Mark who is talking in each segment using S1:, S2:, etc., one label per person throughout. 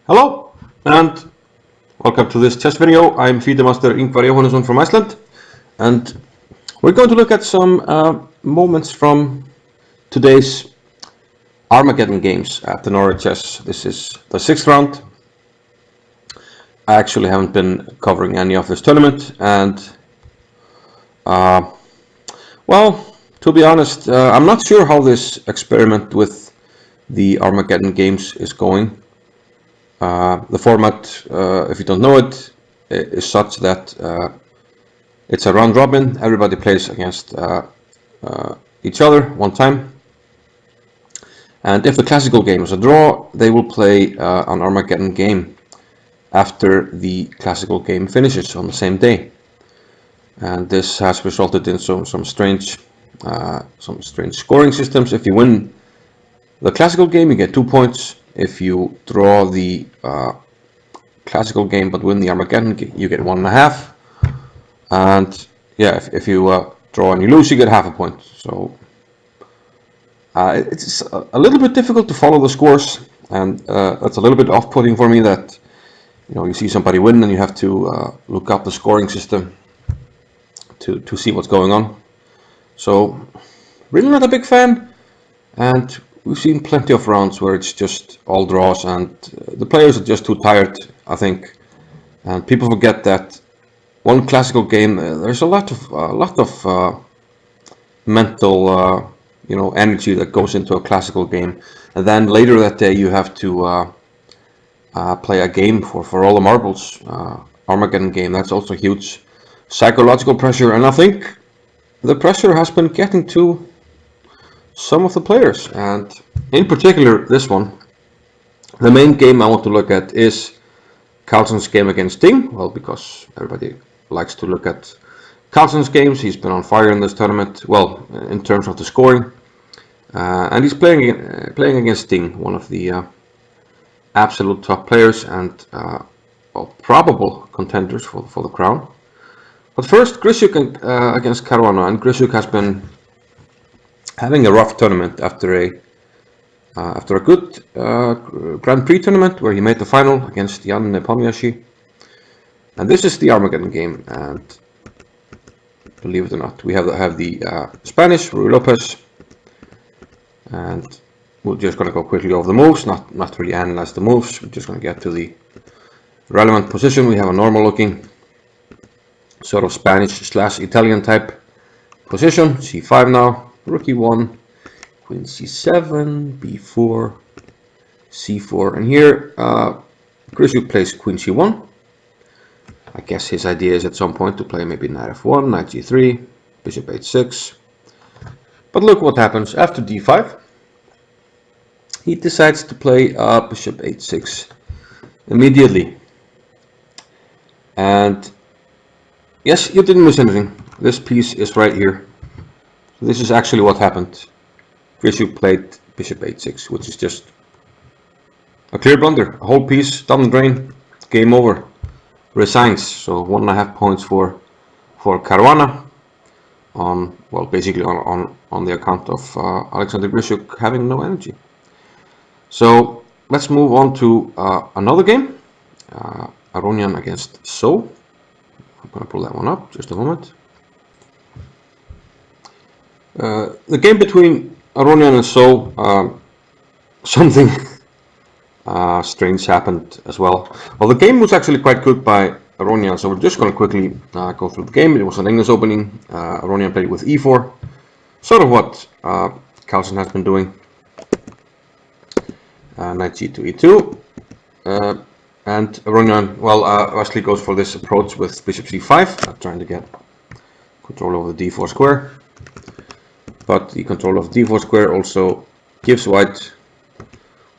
S1: Hello and welcome to this chess video. I'm FIDE Master Ingvar Jóhannesson from Iceland, and we're going to look at some moments from today's Armageddon games at the Norway Chess. This is the 6th round. I actually haven't been covering any of this tournament, and well, to be honest, I'm not sure how this experiment with the Armageddon games is going. The format, if you don't know it, is such that it's a round robin. Everybody plays against each other one time, and if the classical game is a draw, they will play an Armageddon game after the classical game finishes on the same day. And this has resulted in some strange scoring systems. If you win the classical game, you get 2 points. If you draw the classical game but win the Armageddon, you get 1.5. And yeah, if you draw and you lose, you get half a point. So it's a little bit difficult to follow the scores, and that's a little bit off-putting for me that you see somebody win and you have to look up the scoring system to see what's going on. So really not a big fan, and we've seen plenty of rounds where it's just all draws and the players are just too tired, I think, and people forget that one classical game, there's a lot of mental energy that goes into a classical game, and then later that day you have to play a game for all the marbles. Armageddon game, that's also huge psychological pressure, and I think the pressure has been getting to some of the players, and in particular this one. The main game I want to look at is Carlsen's game against Ding. Well, because everybody likes to look at Carlsen's games. He's been on fire in this tournament, well, in terms of the scoring, and he's playing against Ding, one of the absolute top players and probable contenders for the crown. But first, Grischuk against Caruana, and Grischuk has been having a rough tournament after a good Grand Prix tournament where he made the final against Jan Nepomniachtchi. And this is the Armageddon game, and believe it or not, we have the Spanish Ruy Lopez, and we're just going to go quickly over the moves, not really analyze the moves. We're just going to get to the relevant position. We have a normal looking sort of Spanish/Italian type position. C5 now, rook e1, queen c7, b4, c4, and here Grischuk plays queen c1. I guess his idea is at some point to play maybe knight f1, knight g3, bishop h6. But look what happens after d5. He decides to play bishop h6 immediately. And yes, you didn't miss anything. This piece is right here. So this is actually what happened. Grischuk played bishop h6, which is just a clear blunder. A whole piece down the drain. Game over. Resigns. So 1.5 points for Caruana on, well, basically on the account of Alexander Grischuk having no energy. So let's move on to another game. Aronian against So. I'm going to pull that one up, just a moment. The game between Aronian and So, something strange happened as well. Well, the game was actually quite good by Aronian, so we're just going to quickly go through the game. It was an English opening. Aronian played with e4, sort of what Carlsen has been doing. Knight g2, e2. And Aronian, well, Wesley goes for this approach with bishop c5, trying to get control over the d4 square. But the control of d4 square also gives white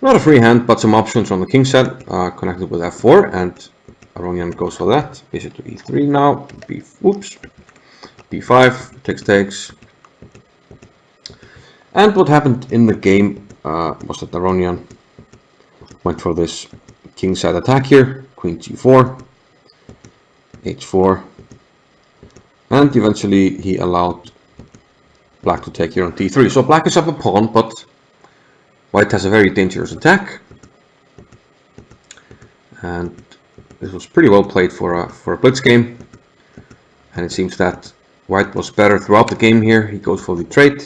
S1: not a free hand, but some options on the king side, connected with f4, and Aronian goes for that. Bishop to e3 now, b5, takes. And what happened in the game was that Aronian went for this king side attack here, queen g4, h4, and eventually he allowed black to take here on t3. So black is up a pawn, but white has a very dangerous attack. and this was pretty well played for a blitz game. And it seems that white was better throughout the game here. He goes for the trade.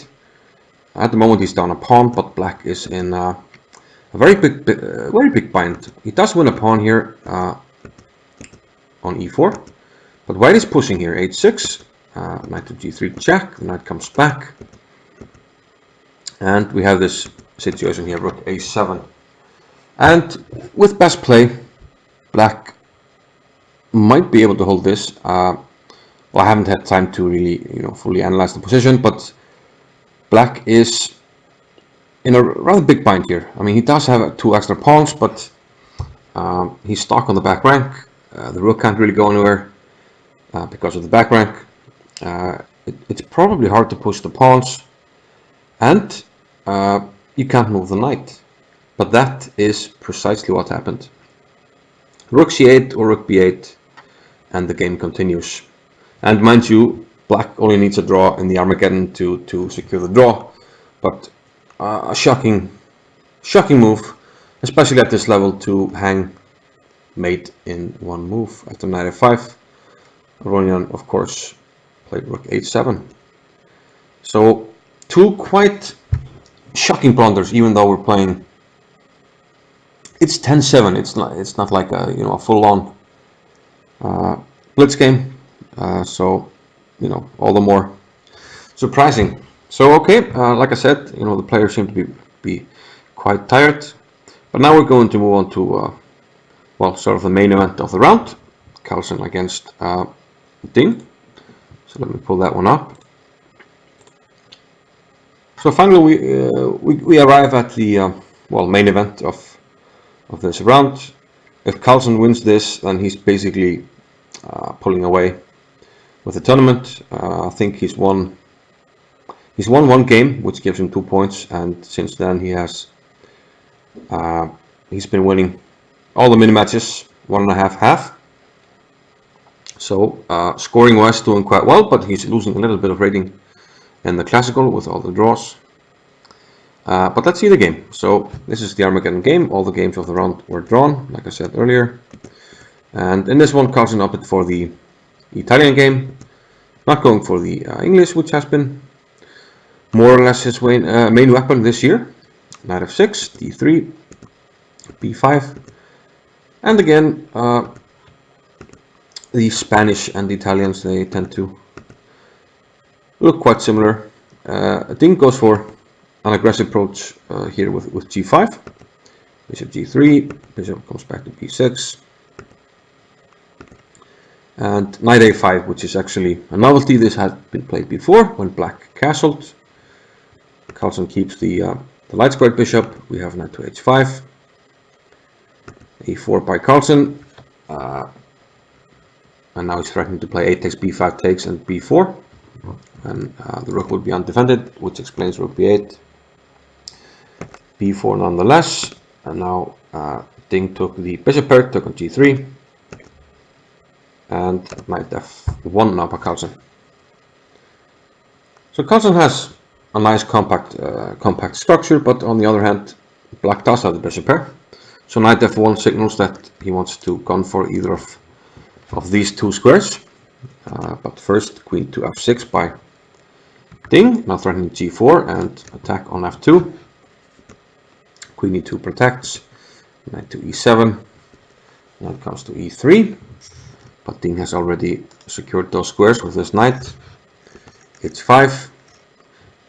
S1: At the moment he's down a pawn, but black is in a very big bind. He does win a pawn here on e4, but white is pushing here. h6, knight to g3 check. The knight comes back, and we have this situation here, rook a7. And with best play, black might be able to hold this. Well, I haven't had time to really, fully analyze the position, but black is in a rather big bind here. I mean, he does have 2 extra pawns, but he's stuck on the back rank. The rook can't really go anywhere because of the back rank. It's probably hard to push the pawns, and you can't move the knight. But that is precisely what happened. Rook c8 or rook b8, and the game continues. And mind you, black only needs a draw in the Armageddon to secure the draw, but a shocking move, especially at this level, to hang mate in one move. After knight f5, Aronian, of course, played rook h7. So 2 quite shocking blunders, even though we're playing. It's 10-7. It's not like a full-on blitz game. So all the more surprising. So okay, like I said, the players seem to be quite tired. But now we're going to move on to well, sort of the main event of the round, Carlsen against Ding. So let me pull that one up. So finally we arrive at the well, main event of this round. If Carlsen wins this, then he's basically pulling away with the tournament. I think he's won one game, which gives him 2 points, and since then he's been winning all the mini matches, 1.5-half. So scoring wise, doing quite well, but he's losing a little bit of rating in the classical with all the draws. But let's see the game. So this is the Armageddon game. All the games of the round were drawn, like I said earlier. And in this one, Carlsen opted for the Italian game, not going for the English, which has been more or less his main weapon this year. Knight f6, d3, b5, and again, the Spanish and the Italians, they tend to look quite similar. Ding goes for an aggressive approach here with g5, bishop g3, bishop comes back to b6, and knight a5, which is actually a novelty. This has been played before when black castled. Carlsen keeps the light squared bishop. We have knight to h5, a4 by Carlsen, and now he's threatening to play a takes, b5 takes, and b4, and the rook would be undefended, which explains rook b8, b4 nonetheless. And now Ding took the bishop pair, took on g3, and knight f1 now by Carlsen. So Carlsen has a nice compact structure, but on the other hand, black does have the bishop pair. So knight f1 signals that he wants to gun for either of these 2 squares. But first, queen to f6 by Ding, now threatening g4 and attack on f2. Queen e2 protects, knight to e7, knight comes to e3, but Ding has already secured those squares with this knight. h5,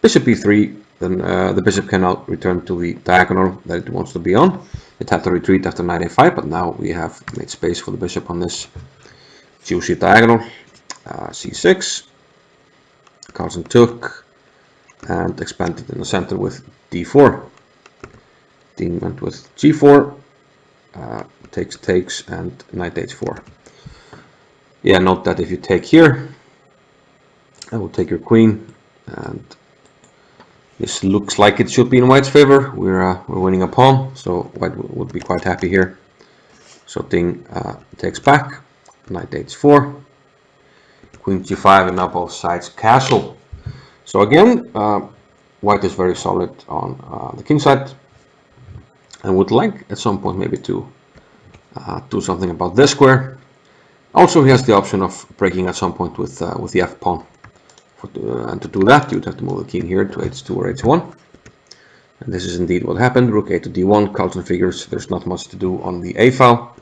S1: bishop e3, then the bishop can now return to the diagonal that it wants to be on. It had to retreat after knight a5, but now we have made space for the bishop on this juicy diagonal. c6, Carlsen took and expanded in the center with d4. Ding went with g4, takes, and knight h4. Yeah, note that if you take here, I will take your queen, and this looks like it should be in white's favor. We're winning a pawn, so white would be quite happy here. So Ding takes back, knight h4, queen g5, and now both sides castle. So again, white is very solid on the king side, and would like at some point maybe to do something about this square. Also, he has the option of breaking at some point with the f pawn. And to do that, you'd have to move the king here to h2 or h1. And this is indeed what happened. Rook a to d1. Carlsen figures there's not much to do on the a file.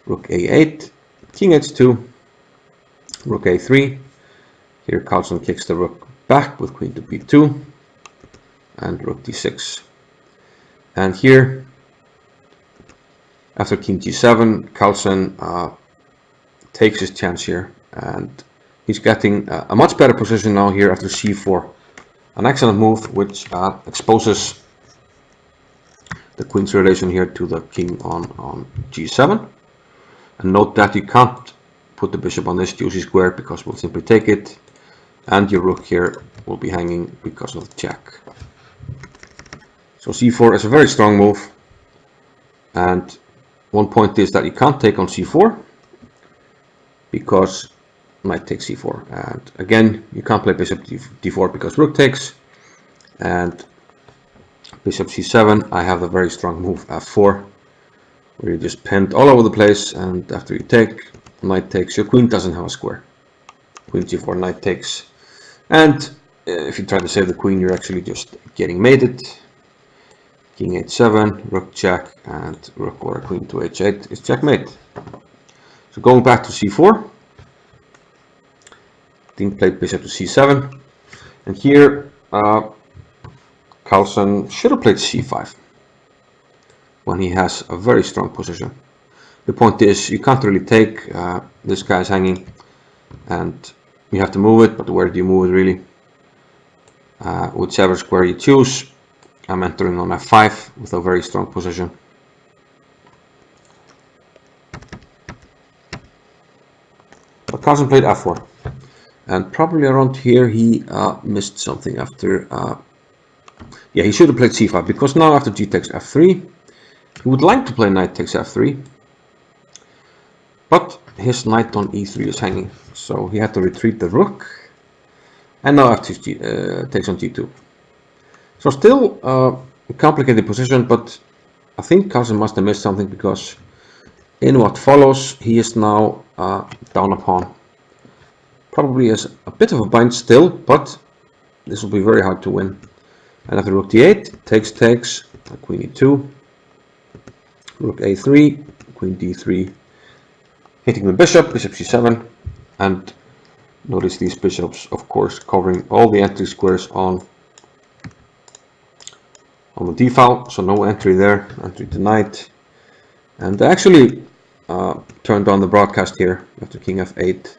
S1: Rook a8, king h2, rook a3. Here Carlsen kicks the rook back with queen to b2 and rook d6. And here, after king g7, Carlsen takes his chance here, and he's getting a much better position now here after c4. An excellent move which exposes the queen's relation here to the king on g7. And note that you can't put the bishop on this juicy square because we'll simply take it, and your rook here will be hanging because of the check. So c4 is a very strong move, and one point is that you can't take on c4 because knight takes c4, and again you can't play bishop d4 because rook takes, and bishop c7 I have the very strong move f4 where you just pinned all over the place, and after you take, knight takes, your queen doesn't have a square. Queen g4, knight takes, and if you try to save the queen you're actually just getting mated. King h7, rook check, and rook or queen to h8 is checkmate. So going back to c4, Ding played bishop to c7, and here Carlsen should have played c5 when he has a very strong position. The point is you can't really take, this guy's hanging and you have to move it, but where do you move it really? Whichever square you choose. I'm entering on f5 with a very strong position. But Carlsen played f4, and probably around here he missed something after, yeah, he should have played c5, because now after g takes f3, he would like to play knight takes f3, but his knight on e3 is hanging, so he had to retreat the rook, and now f2 takes on g2. So still a complicated position, but I think Carlsen must have missed something, because in what follows he is now down a pawn. Probably is a bit of a bind still, but this will be very hard to win. And after rook d8, takes, queen e2, rook a3, queen d3, hitting the bishop, bishop c7, and notice these bishops, of course, covering all the entry squares on the d file, so no entry there, entry denied. And I actually turned on the broadcast here after king f8,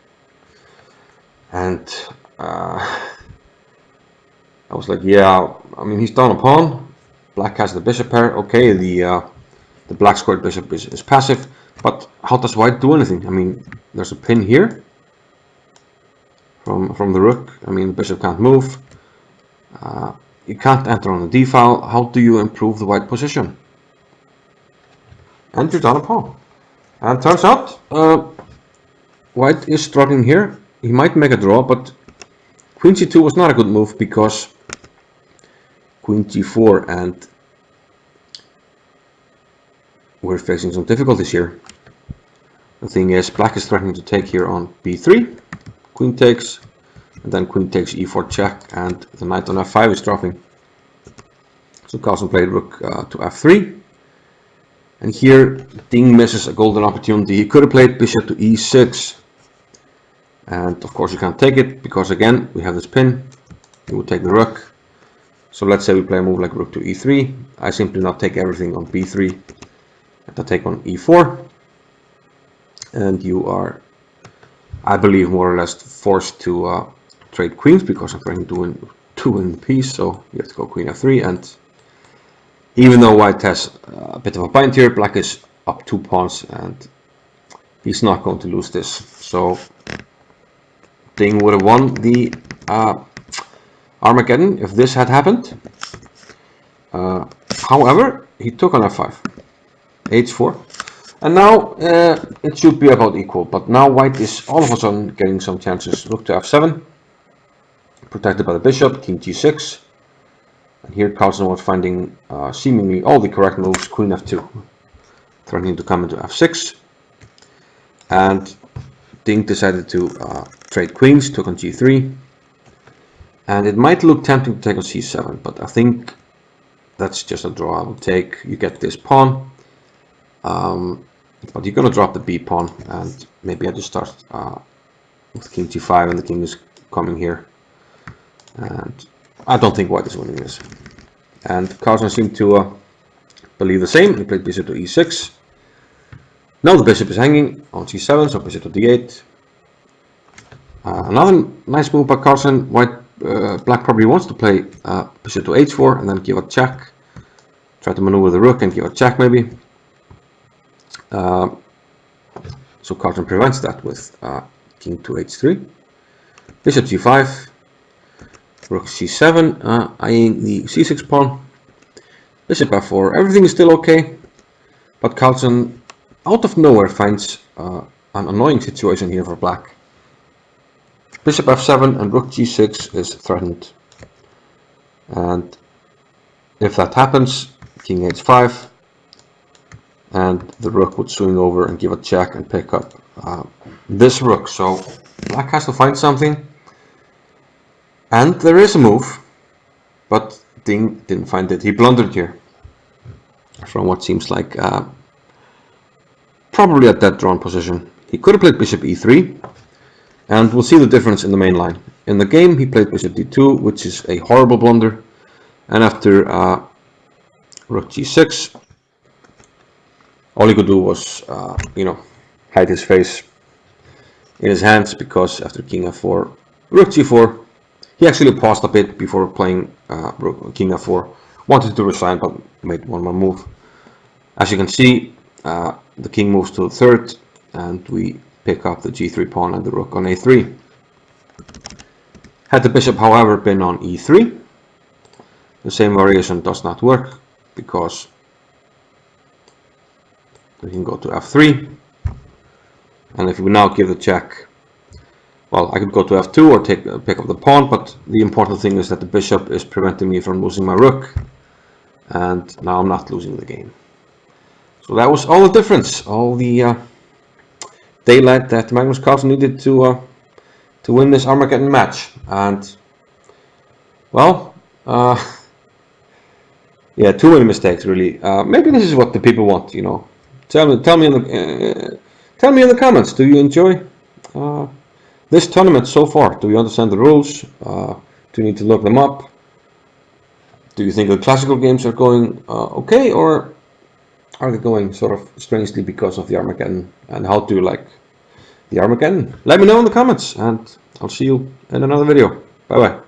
S1: and I was like, yeah, I mean, he's down a pawn, black has the bishop pair, okay, the black squared bishop is passive, but how does white do anything? I mean, there's a pin here from the rook. I mean, the bishop can't move. You can't enter on the d file. How do you improve the white position? And you're down a pawn. And turns out white is struggling here. He might make a draw, but queen c2 was not a good move, because queen g4, and we're facing some difficulties here. The thing is, black is threatening to take here on b3, queen takes, and then queen takes e4 check, and the knight on f5 is dropping. So Carlsen played rook to f3, and here Ding misses a golden opportunity. He could have played bishop to e6, and of course you can't take it, because again we have this pin. He would take the rook. So let's say we play a move like rook to e3. I simply not take everything on b3, and I take on e4, and you are, I believe, more or less forced to trade queens, because I'm trying to win the piece. So you have to go queen f3, and even though white has a bit of a bind here, black is up 2 pawns, and he's not going to lose this. So Ding would have won the Armageddon if this had happened. However, he took on f5, h4, and now it should be about equal, but now white is all of a sudden getting some chances. Rook to f7, protected by the bishop, king g6, and here Carlsen was finding seemingly all the correct moves, queen f2. threatening to come into f6, and Ding decided to trade queens, took on g3, and it might look tempting to take on c7, but I think that's just a draw I will take. You get this pawn, but you're going to drop the b pawn, and maybe I just start with king g5, and the king is coming here, and I don't think white is winning this. And Carlsen seemed to believe the same. He played bishop to e6. Now the bishop is hanging on c7, so bishop to d8. Another nice move by Carlsen. Black probably wants to play bishop to h4 and then give a check. Try to maneuver the rook and give a check maybe. So Carlsen prevents that with king to h3. Bishop g5. Rook c7, eyeing the c6 pawn. Bishop f4. Everything is still okay, but Carlsen out of nowhere finds an annoying situation here for black. Bishop f7 and rook g6 is threatened, and if that happens, king h5, and the rook would swing over and give a check and pick up this rook. So black has to find something, and there is a move, but Ding didn't find it. He blundered here from what seems like probably a dead drawn position. He could have played bishop e3, and we'll see the difference in the main line. In the game he played bishop d2, which is a horrible blunder, and after rook g6, all he could do was hide his face in his hands, because after king f4, rook g4, he actually paused a bit before playing king f4, wanted to resign but made one more move. As you can see, the king moves to the third, and we pick up the g3 pawn and the rook on a3. Had the bishop, however, been on e3, the same variation does not work, because we can go to f3, and if we now give the check, well, I could go to f2 or pick up the pawn, but the important thing is that the bishop is preventing me from losing my rook, and now I'm not losing the game. So that was all the difference, all the daylight that Magnus Carlsen needed to win this Armageddon match. And well, yeah, too many mistakes really. Maybe this is what the people want, Tell me in the comments. Do you enjoy this tournament so far? Do you understand the rules? Do you need to look them up? Do you think the classical games are going okay, or are they going sort of strangely because of the Armageddon? And how do you like the Armageddon? Let me know in the comments, and I'll see you in another video. Bye bye.